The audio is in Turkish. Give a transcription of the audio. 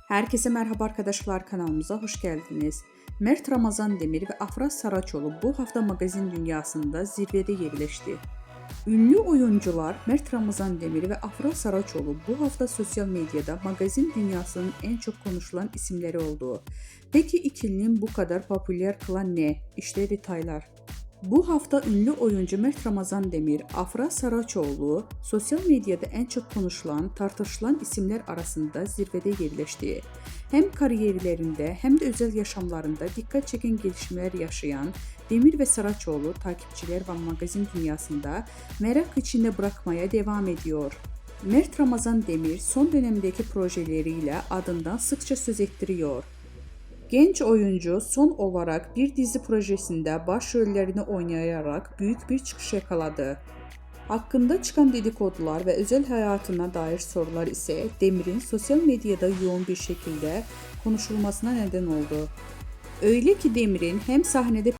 Herkese merhaba arkadaşlar, kanalımıza hoş geldiniz. Mert Ramazan Demir ve Afra Saraçoğlu bu hafta magazin dünyasında zirvede yerleşti. Ünlü oyuncular Mert Ramazan Demir ve Afra Saraçoğlu bu hafta sosyal medyada magazin dünyasının en çok konuşulan isimleri oldu. Peki ikilinin bu kadar popüler kılan ne? İşte detaylar. Bu hafta ünlü oyuncu Mert Ramazan Demir, Afra Saraçoğlu sosyal medyada en çok konuşulan, tartışılan isimler arasında zirvede yerleşti. Hem kariyerlerinde hem de özel yaşamlarında dikkat çeken gelişmeler yaşayan Demir ve Saraçoğlu takipçiler ve magazin dünyasında merak içinde bırakmaya devam ediyor. Mert Ramazan Demir son dönemdeki projeleriyle adından sıkça söz ettiriyor. Genç oyuncu son olarak bir dizi projesinde başrollerini oynayarak büyük bir çıkış yakaladı. Hakkında çıkan dedikodular ve özel hayatına dair sorular ise Demir'in sosyal medyada yoğun bir şekilde konuşulmasına neden oldu. Öyle ki Demir'in hem sahnede